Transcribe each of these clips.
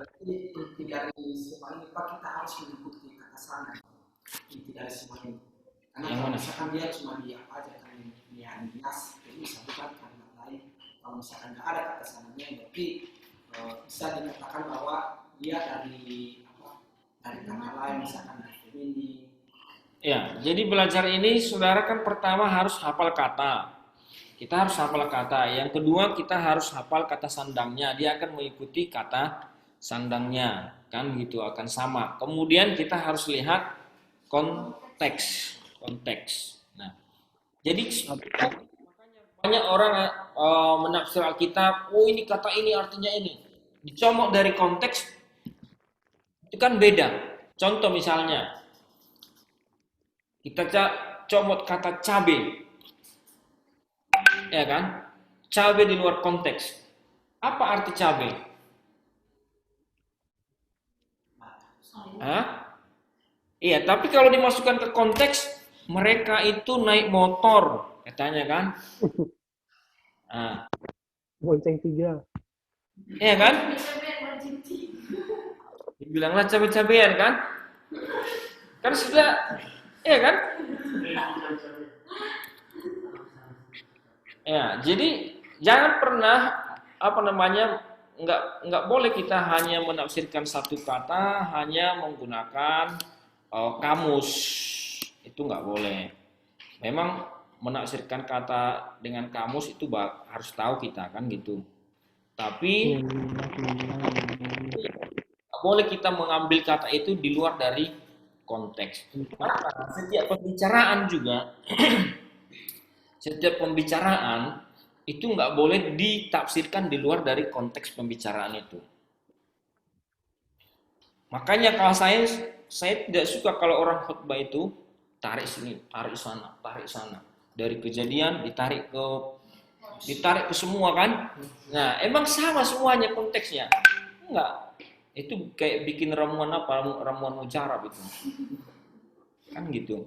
Berarti inti dari semua ini Pak, kita harus mengikuti kata sana. Inti dari semua ini. Karena Yang kalau mana? misalkan dia cuma diam aja kan nias, itu bisa bukan kalimat lain. Kalau misalkan nggak ada kata sananya, berarti bisa dikatakan bahwa dia dari apa? Dari kata lain, misalkan dari ini. Ya, jadi belajar ini saudara kan pertama harus hafal kata. Kita harus hafal kata. Yang kedua kita harus hafal kata sandangnya. Dia akan mengikuti kata sandangnya, kan gitu akan sama. Kemudian kita harus lihat konteks, konteks. Nah, jadi banyak orang menafsir Alkitab, oh ini kata ini artinya ini. Dicomot dari konteks itu kan beda. Contoh misalnya, kita comot kata cabe, ya kan? Cabe di luar konteks. Apa arti cabe? Hah? Iya, tapi kalau dimasukkan ke konteks, mereka itu naik motor, katanya kan? Nah, Bonceng 3. iya kan? Dibilanglah cabe-cabean kan? Kan sudah, iya kan? Ya, jadi jangan pernah apa namanya nggak boleh kita hanya menafsirkan satu kata hanya menggunakan kamus, itu nggak boleh. Memang menafsirkan kata dengan kamus itu harus tahu kita kan gitu. Tapi nggak boleh kita mengambil kata itu di luar dari konteks. Karena setiap pembicaraan juga setiap pembicaraan itu nggak boleh ditafsirkan di luar dari konteks pembicaraan itu. Makanya kalau saya tidak suka kalau orang khutbah itu tarik sini, tarik sana, dari kejadian ditarik ke semua kan. Nah, emang sama semuanya konteksnya? Enggak. Itu kayak bikin ramuan apa? Ramuan mujarab itu. Kan gitu.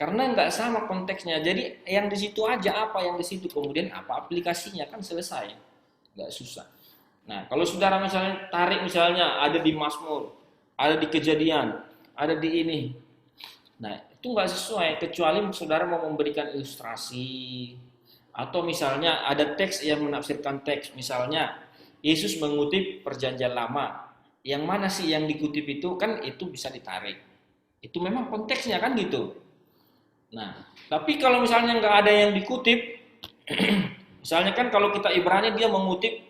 Karena nggak sama konteksnya. Jadi yang di situ aja apa yang di situ, kemudian apa aplikasinya kan selesai. Nggak susah. Nah, kalau saudara misalnya tarik misalnya ada di Mazmur, ada di Kejadian, ada di ini. Nah, itu nggak sesuai kecuali saudara mau memberikan ilustrasi atau misalnya ada teks yang menafsirkan teks. Misalnya Yesus mengutip Perjanjian Lama. Yang mana sih yang dikutip itu kan itu bisa ditarik. Itu memang konteksnya kan gitu. Nah, tapi kalau misalnya nggak ada yang dikutip, misalnya kan kalau kita Ibrani dia mengutip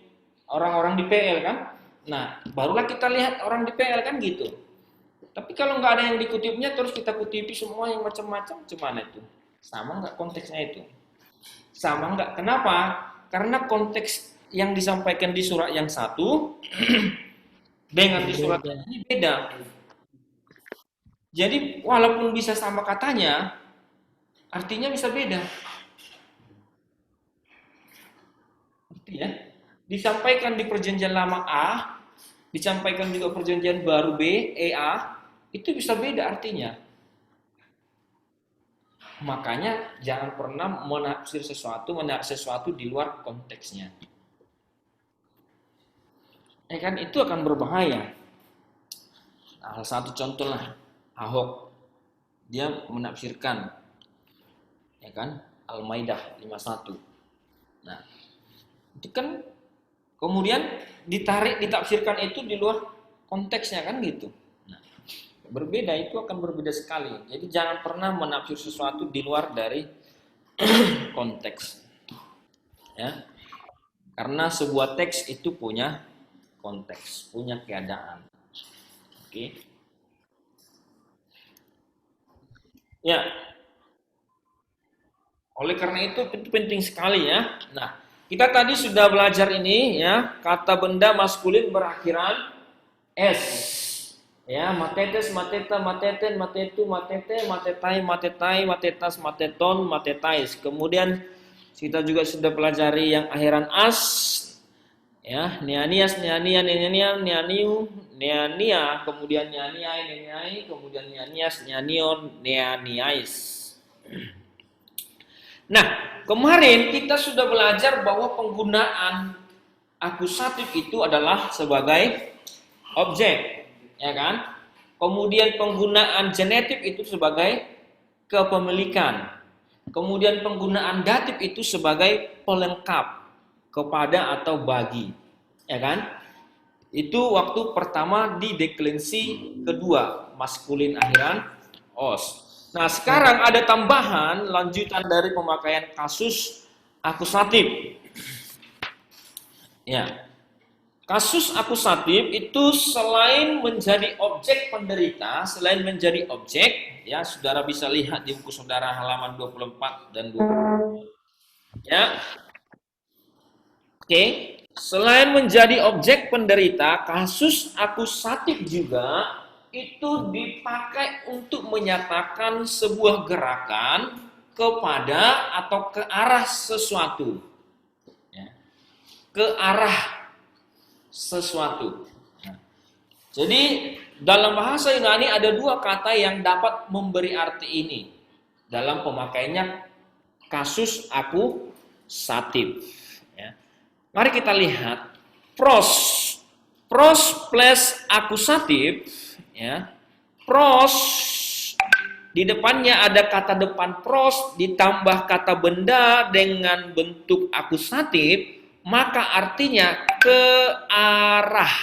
orang-orang di PL kan, nah barulah kita lihat orang di PL kan gitu. Tapi kalau nggak ada yang dikutipnya terus kita kutipi semua yang macam-macam, gimana itu? Sama nggak konteksnya itu? Sama nggak? Kenapa? Karena konteks yang disampaikan di surat yang satu dengan di surat yang ini beda. Jadi walaupun bisa sama katanya, artinya bisa beda. Ya. Disampaikan di perjanjian lama A, disampaikan juga perjanjian baru B, EA, itu bisa beda artinya. Makanya jangan pernah menafsir sesuatu di luar konteksnya. Kan itu akan berbahaya. Nah, salah satu contoh lah Ahok, dia menafsirkan ya kan Al-Maidah 51. Nah, itu kan kemudian ditafsirkan itu di luar konteksnya kan gitu. Nah, berbeda itu akan berbeda sekali. Jadi jangan pernah menafsir sesuatu di luar dari konteks. Ya. Karena sebuah teks itu punya konteks, punya keadaan. Oke. Ya. Oleh karena itu penting sekali ya. Nah, kita tadi sudah belajar ini ya, kata benda maskulin berakhiran s. Ya, matetes, mateta, mateten, matetu, matete, matetai, matetai, matetas, mateton, matetais. Kemudian kita juga sudah pelajari yang akhiran as. Ya, neanias, neania, neania, neaniu, neania, kemudian neaniai, neaniai, kemudian neanias, neanion, neaniais. Nah, kemarin kita sudah belajar bahwa penggunaan akusatif itu adalah sebagai objek, ya kan? Kemudian penggunaan genetif itu sebagai kepemilikan. Kemudian penggunaan datif itu sebagai pelengkap kepada atau bagi, ya kan? Itu waktu pertama di deklensi kedua, maskulin akhiran os. Nah, sekarang ada tambahan lanjutan dari pemakaian kasus akusatif. Ya. Kasus akusatif itu selain menjadi objek penderita, selain menjadi objek, ya, saudara bisa lihat di buku saudara halaman 24 dan 20. Ya. Oke. Selain menjadi objek penderita, kasus akusatif juga itu dipakai untuk menyatakan sebuah gerakan kepada atau ke arah sesuatu. Ya. Ke arah sesuatu. Nah, jadi dalam bahasa Yunani ada dua kata yang dapat memberi arti ini dalam pemakaiannya kasus akusatif. Ya. Mari kita lihat pros plus akusatif. Ya, pros di depannya ada kata depan pros ditambah kata benda dengan bentuk akusatif, maka artinya ke arah,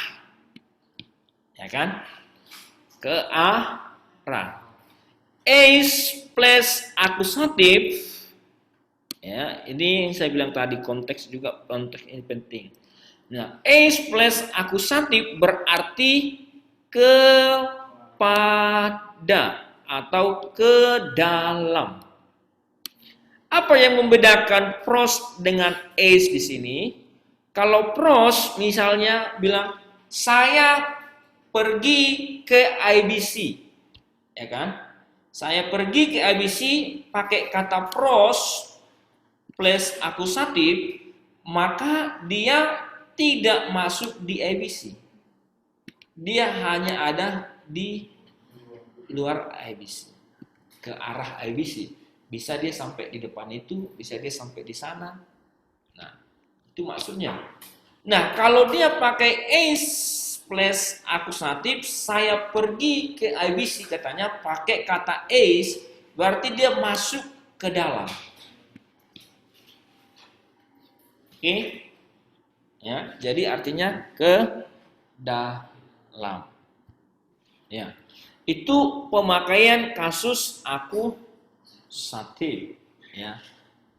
ya kan? Ke arah. Is plus akusatif, ya, ini saya bilang tadi konteks juga, konteks ini penting. Nah, is plus akusatif berarti kepada atau ke dalam. Apa yang membedakan pros dengan is di sini? Kalau pros misalnya bilang saya pergi ke IBC, ya kan? Saya pergi ke IBC pakai kata pros plus akusatif, maka dia tidak masuk di IBC. Dia hanya ada di luar IBC, ke arah IBC. Bisa dia sampai di depan itu, bisa dia sampai di sana. Nah, itu maksudnya. Nah, kalau dia pakai is plus akusatif, saya pergi ke IBC katanya pakai kata is, berarti dia masuk ke dalam. Oke? Ya, jadi artinya ke dalam. Ya. Itu pemakaian kasus akusatif, ya.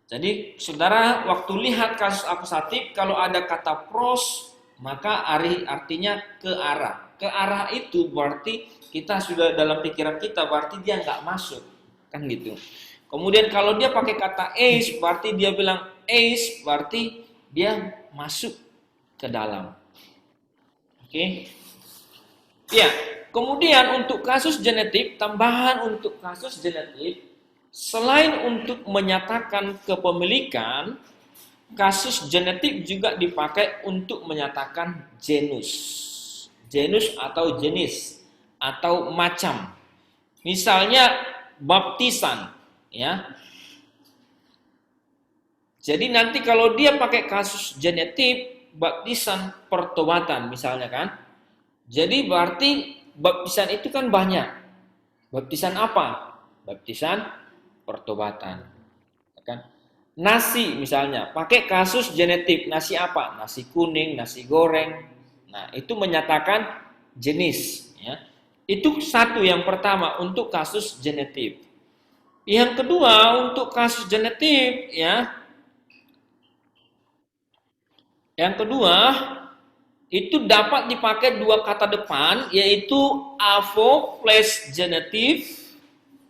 Jadi saudara waktu lihat kasus akusatif kalau ada kata pros maka artinya ke arah. Ke arah itu berarti kita sudah dalam pikiran kita berarti dia nggak masuk, kan gitu. Kemudian kalau dia pakai kata is berarti dia bilang is berarti dia masuk ke dalam. Oke. Ya. Kemudian untuk kasus genetik, tambahan untuk kasus genetik, selain untuk menyatakan kepemilikan, kasus genetik juga dipakai untuk menyatakan genus. Genus atau jenis atau macam. Misalnya baptisan, ya. Jadi nanti kalau dia pakai kasus genetik, baptisan pertobatan misalnya kan. Jadi berarti baptisan itu kan banyak. Baptisan apa? Baptisan pertobatan. Kan? Nasi misalnya, pakai kasus genetik. Nasi apa? Nasi kuning, nasi goreng. Nah, itu menyatakan jenis. Ya. Itu satu yang pertama untuk kasus genetik. Yang kedua untuk kasus genetik, ya. Yang kedua itu dapat dipakai dua kata depan, yaitu avo plus genetif,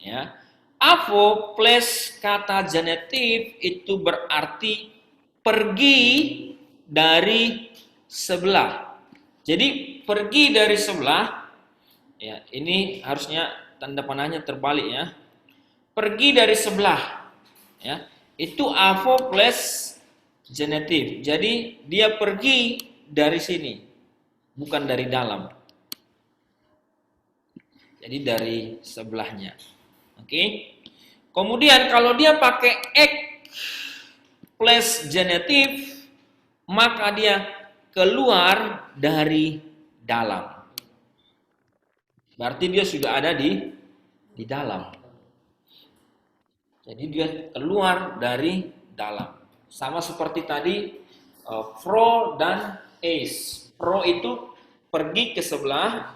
ya. Avo plus kata genetif itu berarti pergi dari sebelah. Jadi pergi dari sebelah, ya ini harusnya tanda panahnya terbalik ya. Pergi dari sebelah, ya itu avo plus genetif. Jadi dia pergi dari sini, bukan dari dalam. Jadi dari sebelahnya. Oke. Kemudian kalau dia pakai X plus genetif, maka dia keluar dari dalam. Berarti dia sudah ada di dalam. Jadi dia keluar dari dalam. Sama seperti tadi fro dan eis. Fro itu pergi ke sebelah,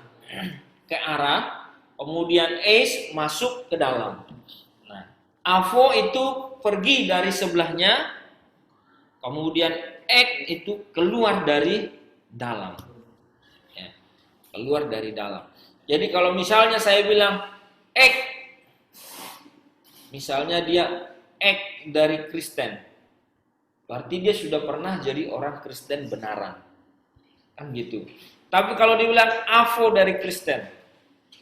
ke arah, kemudian eis masuk ke dalam. Nah, avo itu pergi dari sebelahnya, kemudian ek itu keluar dari dalam. Ya, keluar dari dalam. Jadi kalau misalnya saya bilang ek, misalnya dia ek dari Kristen, berarti dia sudah pernah jadi orang Kristen benaran. Kan gitu. Tapi kalau dibilang avo dari Kristen,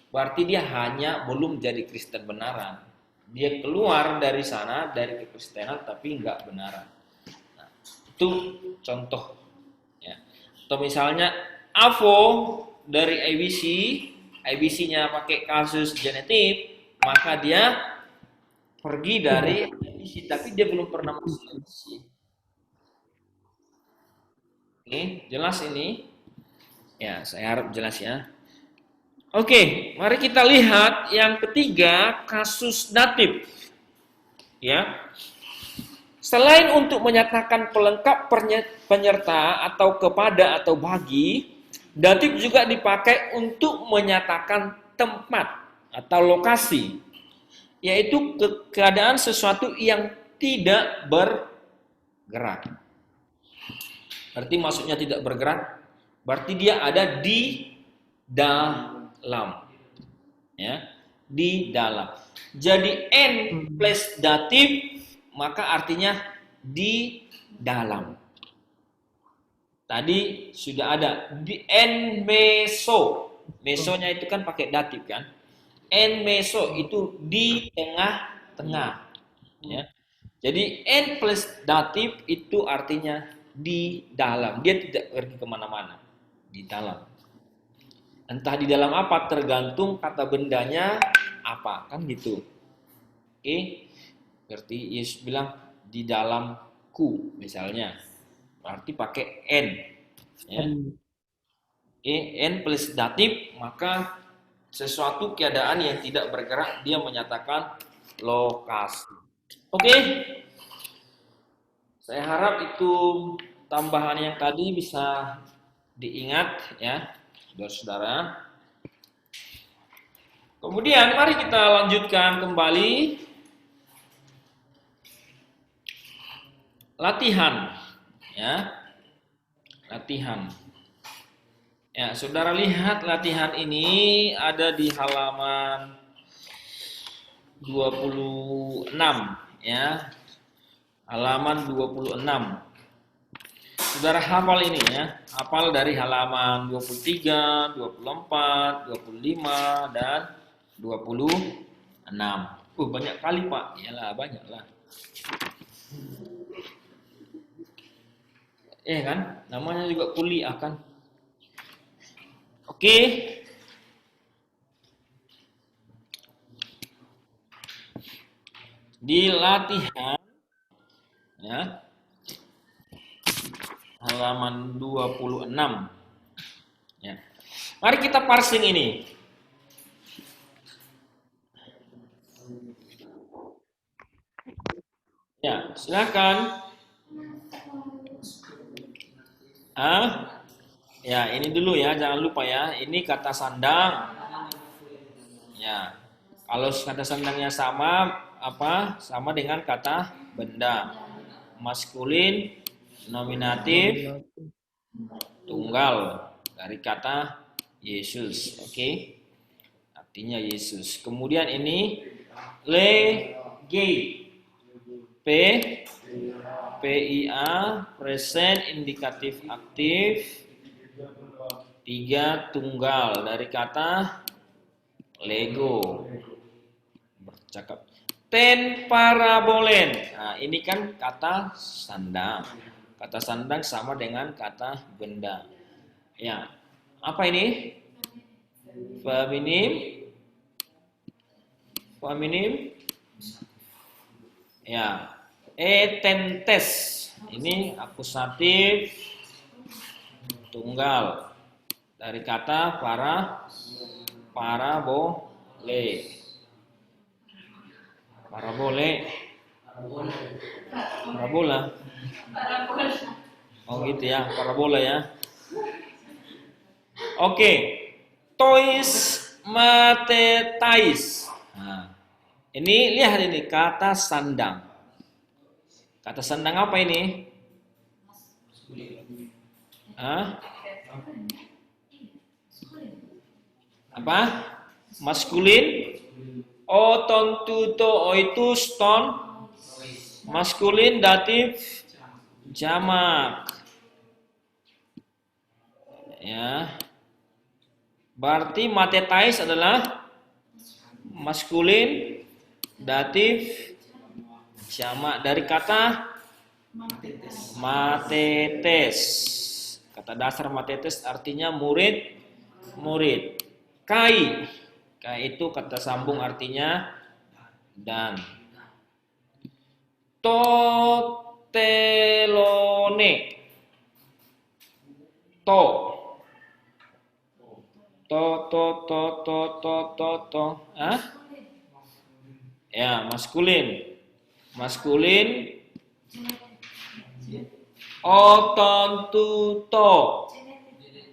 berarti dia hanya belum jadi Kristen benaran. Dia keluar dari sana, dari kekristenan, tapi enggak benaran. Nah, itu contoh. Ya. Atau misalnya avo dari IBC, IBC-nya pakai kasus genetik, maka dia pergi dari IBC, tapi dia belum pernah masuk IBC. Oke, jelas ini? Ya, saya harap jelas ya. Oke, mari kita lihat yang ketiga, kasus datif. Ya. Selain untuk menyatakan pelengkap penyerta atau kepada atau bagi, datif juga dipakai untuk menyatakan tempat atau lokasi, yaitu keadaan sesuatu yang tidak bergerak. Berarti maksudnya tidak bergerak, berarti dia ada di dalam. Ya, di dalam. Jadi n plus datif maka artinya di dalam. Tadi sudah ada di n meso. Mesonya itu kan pakai datif kan? N meso itu di tengah-tengah. Ya. Jadi n plus datif itu artinya di dalam. Dia tidak pergi kemana-mana. Di dalam. Entah di dalam apa, tergantung kata bendanya apa. Kan gitu. Oke. Berarti Yesus bilang di dalamku misalnya. Berarti pakai n. Ya. Oke. N plus datif, maka sesuatu keadaan yang tidak bergerak, dia menyatakan lokasi. Oke. Saya harap itu tambahan yang tadi bisa diingat ya, saudara-saudara. Kemudian mari kita lanjutkan kembali latihan ya. Latihan. Ya, saudara lihat latihan ini ada di halaman 26 ya. Halaman 26. Saudara hafal ini ya. Hafal dari halaman 23, 24, 25 dan 26. Banyak kali, Pak. Iyalah, banyak lah. Kan? Namanya juga kuliah kan. Oke. Di latihan ya. Halaman 26. Ya. Mari kita parsing ini. Ya, silakan. Ya, ini dulu ya, jangan lupa ya. Ini kata sandang. Ya. Kalau kata sandangnya sama apa? Sama dengan kata benda. Maskulin, nominatif, tunggal dari kata Yesus. Oke. Artinya Yesus. Kemudian ini legi. PIA, present indikatif aktif. 3 tunggal dari kata Lego. Bercakap. Ten parabolen. Nah, ini kan kata sandang. Kata sandang sama dengan kata benda. Ya. Apa ini? Feminim. Feminim. Ya. Etentes. Ini akusatif tunggal dari kata Parabole. Parabole. Parabola. Oh gitu ya, parabola ya. Oke. Tois matetais. Nah, ini lihat ini kata sandang. Kata sandang apa ini? Hah? Apa? Maskulin? Oton tuto oitus ton maskulin datif jamak. Ya. Berarti matetais adalah maskulin datif jamak dari kata matetes. Kata dasar matetes artinya murid, murid. Kai. Kai itu kata sambung artinya dan. Totelone. To. To. Hah? Ya, maskulin. Maskulin. Otontuto.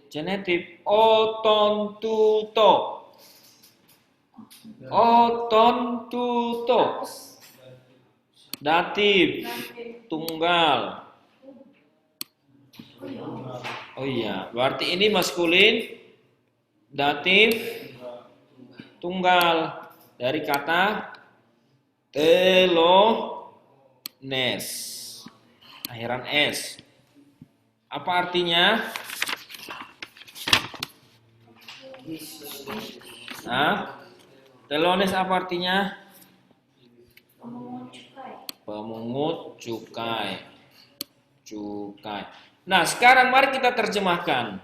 Genetif. Otontuto. Otontuto. Datif. Tunggal. Oh iya, berarti ini maskulin. Datif. Tunggal. Dari kata telones. Akhiran S. Apa artinya? Hah? Telones apa artinya? Pemungut cukai. Cukai. Nah, sekarang mari kita terjemahkan.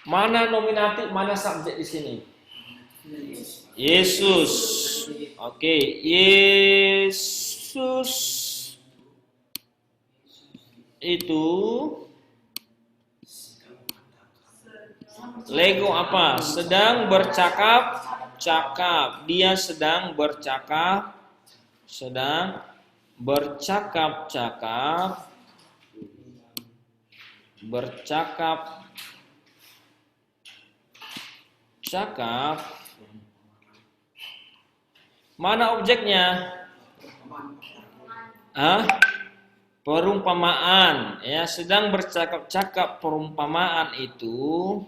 Mana nominatif, mana subjek di sini? Yesus. Oke, Yesus itu lego apa? Sedang bercakap-cakap. Dia sedang bercakap-cakap. Mana objeknya? Perumpamaan. Ya, sedang bercakap-cakap. Perumpamaan itu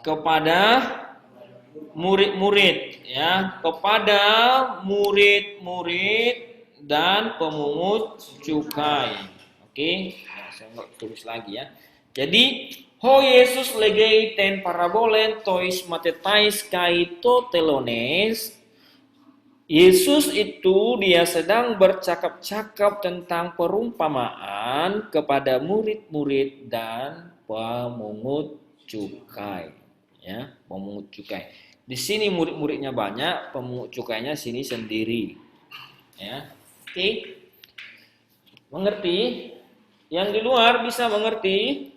kepada murid-murid, ya, kepada murid-murid dan pemungut cukai. Oke, saya nggak tulis lagi ya. Jadi, ho Yesus legei ten parabolen tois matetais kaito telones. Yesus itu dia sedang bercakap-cakap tentang perumpamaan kepada murid-murid dan pemungut cukai. Ya, pemungut cukai. Di sini murid-muridnya banyak, pemungut cukainya sini sendiri. Ya. Oke. Mengerti? Yang di luar bisa mengerti?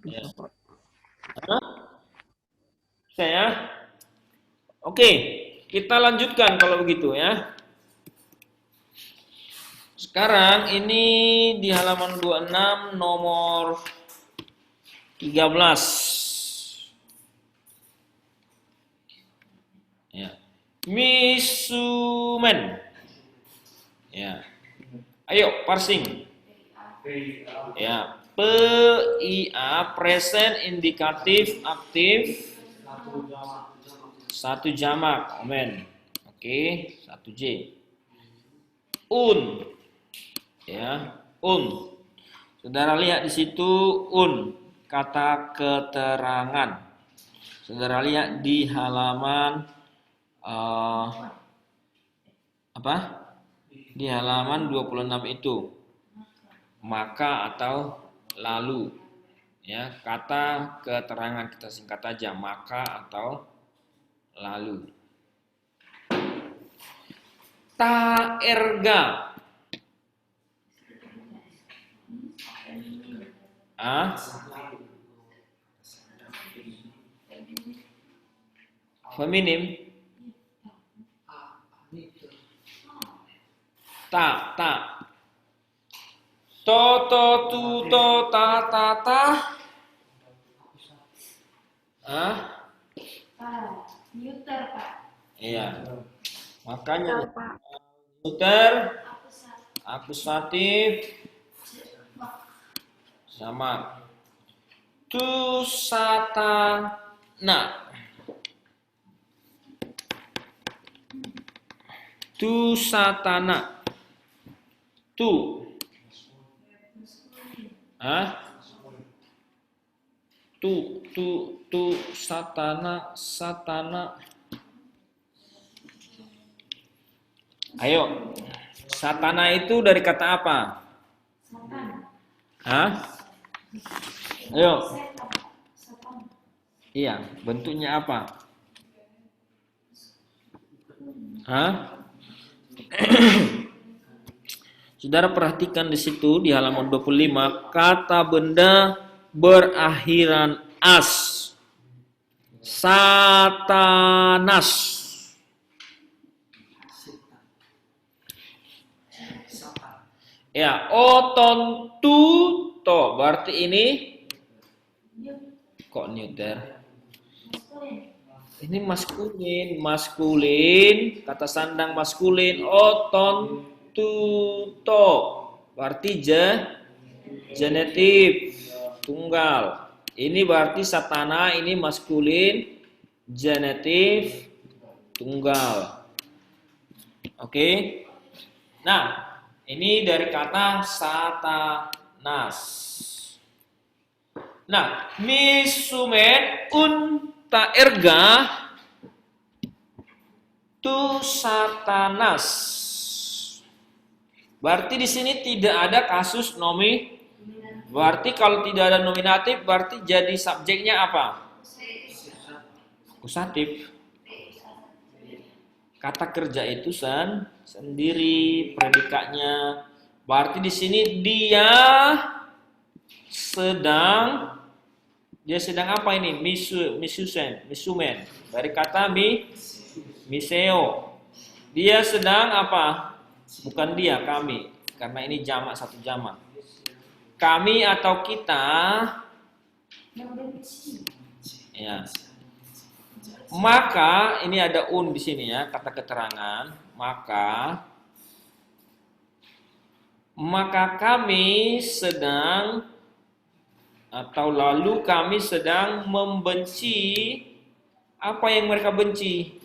Ya. Saya. Oke, kita lanjutkan kalau begitu ya. Sekarang ini di halaman 26 nomor 13. Ya. Misumen. Ya. Ayo parsing. Ya. PIA present indikatif aktif satu jamak. Amin. Oke, 1J. Ya, Saudara lihat di situ kata keterangan. Saudara lihat di halaman Di halaman 26 itu. Maka atau lalu. Ya, kata keterangan kita singkat aja, maka atau lalu. Ta erga. Feminim. Ta. To, tu, to, ta. Neuter, Pak. Iya. Makanya neuter, akusatif, sama. Tu satana. Tu satana. Tu. Tu satana. Ayo. Satana itu dari kata apa? Ayo. Iya, bentuknya apa? Saudara perhatikan di situ di halaman 25, kata benda berakhiran as. Satanas. Ya, otontu to berarti ini kok neuter? Ini maskulin, kata sandang maskulin, otontu to berarti genetif tunggal. Ini berarti satana, ini maskulin genetif tunggal. Oke. Nah, ini dari kata satanas. Nah, misumen unta erga tu satanas. Berarti di sini tidak ada kasus nomi. Berarti kalau tidak ada nominatif berarti jadi subjeknya apa? Akusatif. Kata kerja itu sendiri predikatnya. Berarti di sini dia sedang apa ini? Misumen. Dari kata miseo. Dia sedang apa? Bukan dia, kami. Karena ini jamak, satu jamak. Kami atau kita, ya. Maka ini ada di sini ya, kata keterangan. Maka kami sedang atau lalu kami sedang membenci apa yang mereka benci?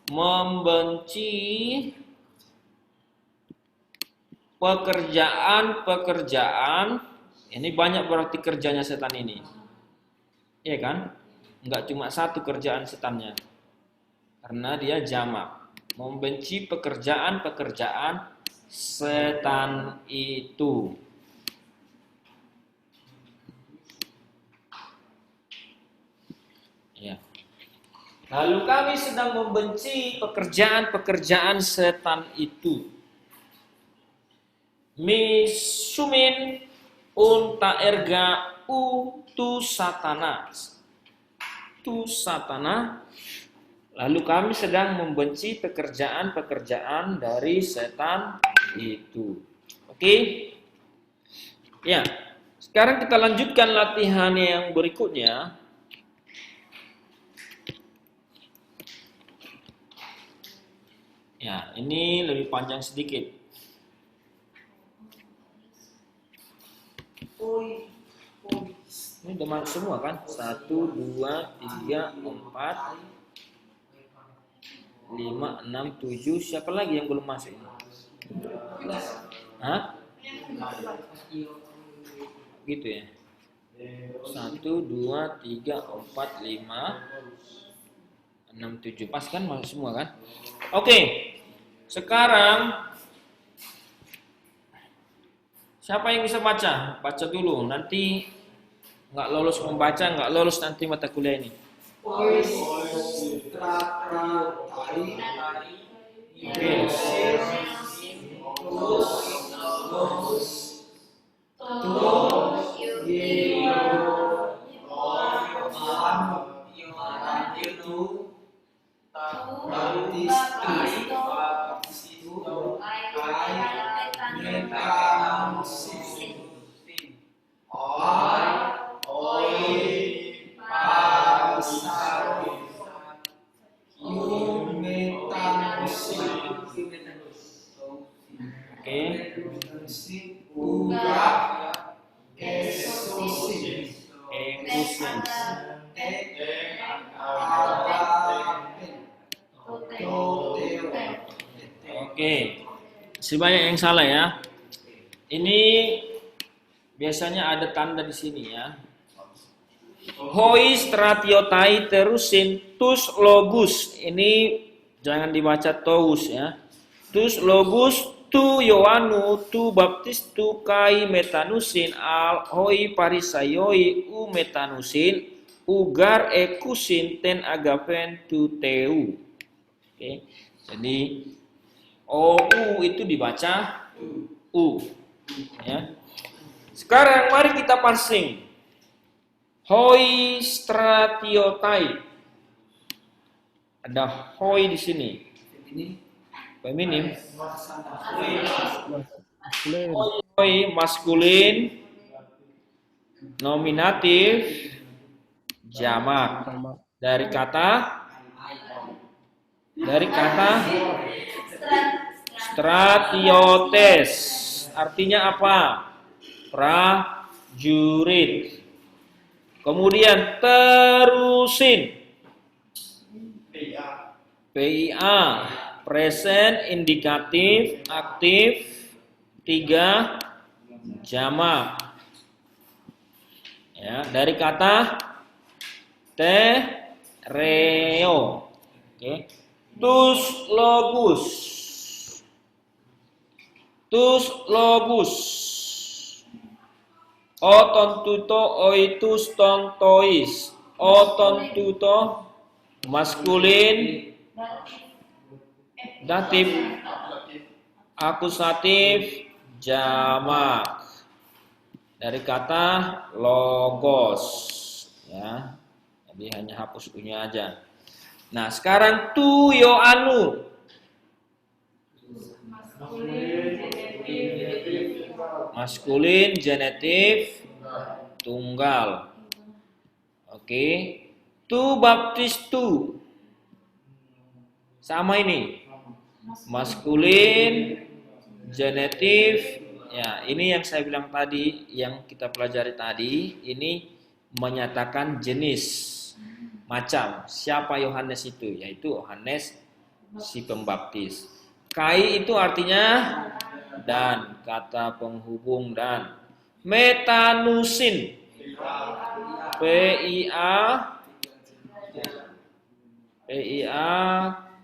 Membenci pekerjaan. Ini banyak berarti kerjanya setan ini. Iya kan? Enggak cuma satu kerjaan setannya. Karena dia jamak. Membenci pekerjaan setan itu. Ya. Lalu kami sedang membenci pekerjaan setan itu. Misumin unta erga tu satana. Tu satana. Lalu kami sedang membenci pekerjaan dari setan itu. Oke? Ya. Sekarang kita lanjutkan latihan yang berikutnya. Ya, ini lebih panjang sedikit. Ini udah masuk semua kan? 1, 2, 3, 4, 5, 6, 7. Siapa lagi yang belum masuk ini? Gitu ya. 1, 2, 3, 4, 5, 6, 7. Pas kan masuk semua kan? Oke. Sekarang Siapa yang bisa baca? Baca dulu. Nanti nggak lolos membaca, nggak lolos nanti mata kuliah ini. Ois stratiotai Oke. Oke. Ekusin. Oke. Masih banyak yang salah ya. Ini biasanya ada tanda di sini ya. Hoi stratiotai terusin tus logus. Ini jangan dibaca tous ya. Tus logus tu Yohanu tu baptistu kai metanusin al hoi parisaioi u metanusin ugar ekusin ten agapen tu teu. Oke. Jadi u itu dibaca u ya. Sekarang mari kita parsing. Hoi stratiotai. Ada hoi di sini. Feminim. Maskulin. Hoi maskulin. Nominatif. Jamak. Sama. Dari kata stratiotes. Artinya apa? Prajurit. Kemudian terusin. PIA. Present, indikatif, aktif. 3. Jamak. Ya, dari kata tereo. Oke. Tus logus. Tus logus. Oton tuto oitus tontois. Oton tuto maskulin datif akusatif jamak dari kata logos ya. Jadi hanya hapus u-nya aja. Nah, sekarang tu Yohanu. Maskulin genetif tunggal. Oke. Tu baptistu. Sama ini. Maskulin genetif. Ya, ini yang saya bilang tadi, yang kita pelajari tadi, ini menyatakan jenis macam siapa Yohanes itu, yaitu Yohanes si Pembaptis. Kai itu artinya dan, kata penghubung dan. Metanusin. PIA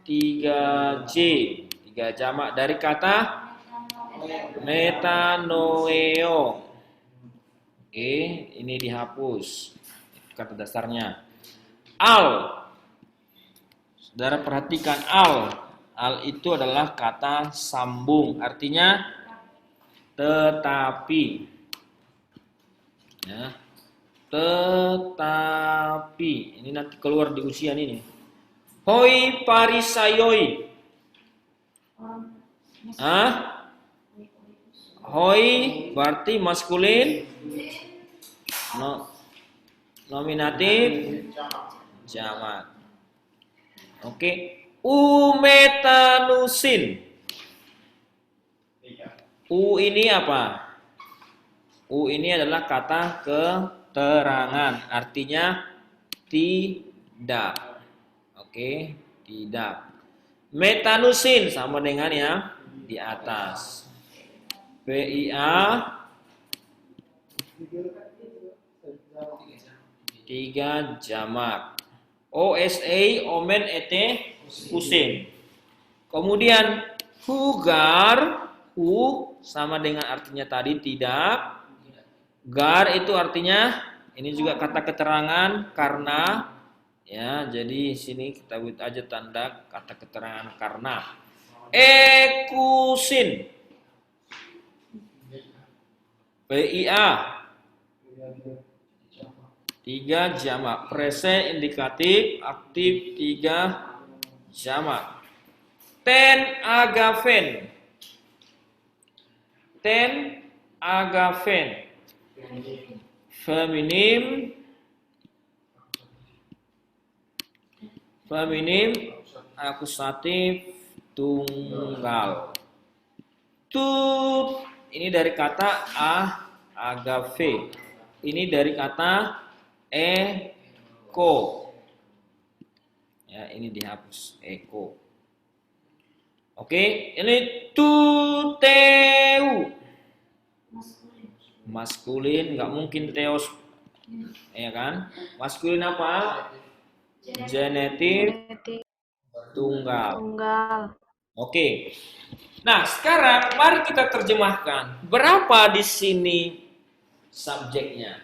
3J, 3 jamak dari kata metanoeo. Oke, ini dihapus kata dasarnya. Al. Saudara perhatikan al. Al itu adalah kata sambung, artinya tetapi. Ya. Tetapi ini nanti keluar di ujian ini. Hoi parisaioi. Hoi berarti maskulin, nominatif, jamak. Oke. Umetanusin. U ini apa? U ini adalah kata keterangan, artinya tidak. Oke, tidak. Metanusin sama dengan ya di atas. PIA 3 jamak. OSA omen ete kusin. Kemudian hugar U sama dengan artinya tadi tidak. Gar itu artinya ini juga kata keterangan karena. Ya, jadi sini kita buat aja tanda kata keterangan karena. Ekusin. PIA. 3 jamak. Present indikatif aktif 3 jamak. Ten agaven. Feminim akusatif tunggal. Tut ini dari kata agave. Ini dari kata eko. Ya, ini dihapus eko. Oke, ini tuteu. Maskulin, nggak mungkin teos, ya kan? Maskulin apa? Genetif tunggal. Oke. Nah, sekarang mari kita terjemahkan. Berapa di sini subjeknya?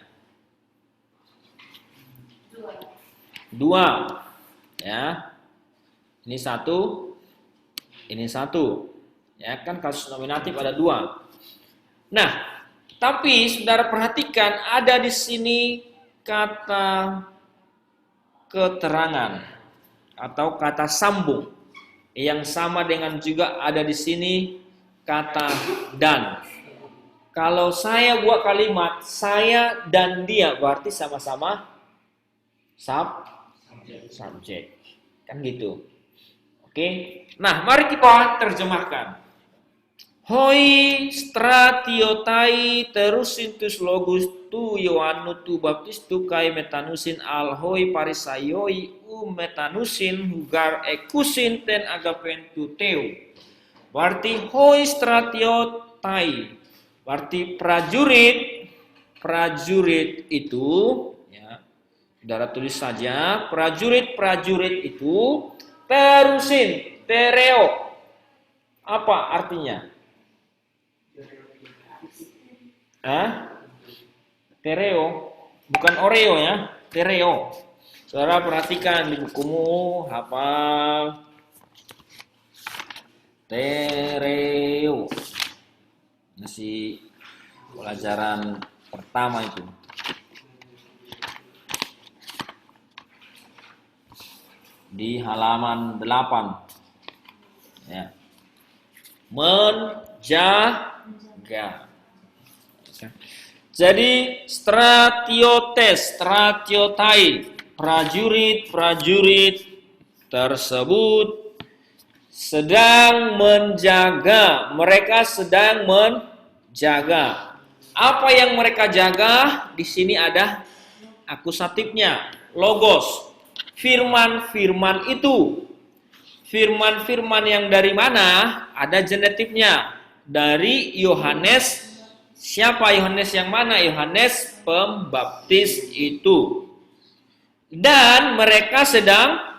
2. Ya. Ini 1. Ini 1. Ya, kan kasus nominatif ada 2. Nah, tapi saudara perhatikan ada di sini kata keterangan atau kata sambung yang sama dengan juga ada di sini kata dan. Kalau saya buat kalimat saya dan dia berarti sama-sama subjek. Kan gitu. Oke. Nah, mari kita terjemahkan. Hoi stratiotai terusintus logus tu Yohanu tu baptis tu kai metanusin al hoi parisaioi metanusin hugar ekusin ten agapen tu teu. Berarti hoi stratiotai. Berarti prajurit itu ya. Saudara tulis saja prajurit itu terusin tereo. Apa artinya? Tereo, bukan Oreo ya, tereo. Saudara perhatikan di bukumu, hafal tereo. Masih pelajaran pertama itu. Di halaman 8. Ya. Menjaga. Jadi stratiotai, prajurit tersebut sedang menjaga. Mereka sedang menjaga. Apa yang mereka jaga? Di sini ada akusatifnya, logos. Firman-firman itu. Firman-firman yang dari mana? Ada genetiknya. Dari Yohanes. Siapa Yohanes yang mana? Yohanes Pembaptis itu. Dan mereka sedang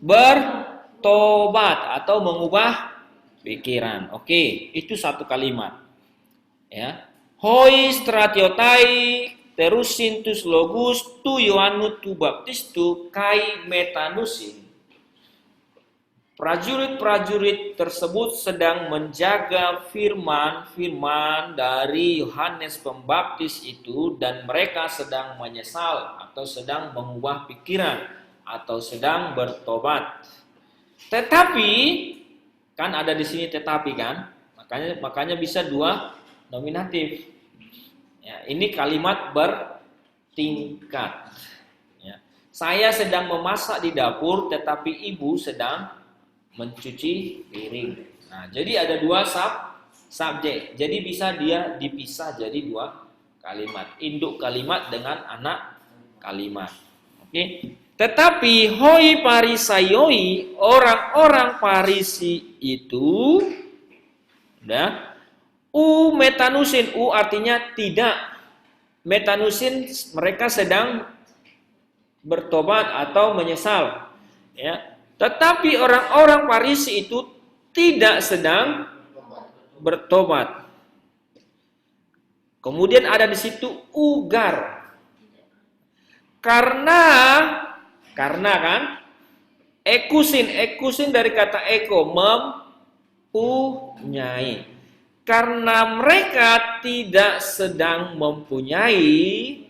bertobat atau mengubah pikiran. Oke, itu satu kalimat. Ya. Hoi stratiotai terusintus logus tu Yohanu tu baptistu kai metanusin. Prajurit-prajurit tersebut sedang menjaga firman-firman dari Yohanes Pembaptis itu dan mereka sedang menyesal atau sedang mengubah pikiran atau sedang bertobat. Tetapi kan ada di sini tetapi kan? Makanya bisa 2 nominatif. Ya, ini kalimat bertingkat. Ya. Saya sedang memasak di dapur tetapi ibu sedang mencuci piring. Nah, jadi ada 2 subjek. Jadi bisa dia dipisah jadi 2 kalimat. Induk kalimat dengan anak kalimat. Oke. Tetapi hoi parisaioi, orang-orang Parisi itu metanusin, artinya tidak. Metanusin mereka sedang bertobat atau menyesal. Ya. Tetapi orang-orang Parisi itu tidak sedang bertobat. Kemudian ada di situ ugar. Karena kan ekusin dari kata eko, mempunyai. Karena mereka tidak sedang mempunyai,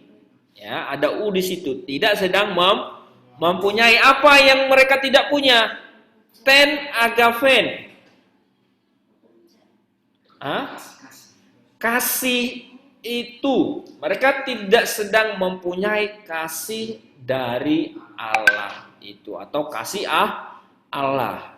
ya ada u di situ, tidak sedang mempunyai. Apa yang mereka tidak punya? Ten agaven. Kasih itu. Mereka tidak sedang mempunyai kasih dari Allah itu, atau kasih Allah.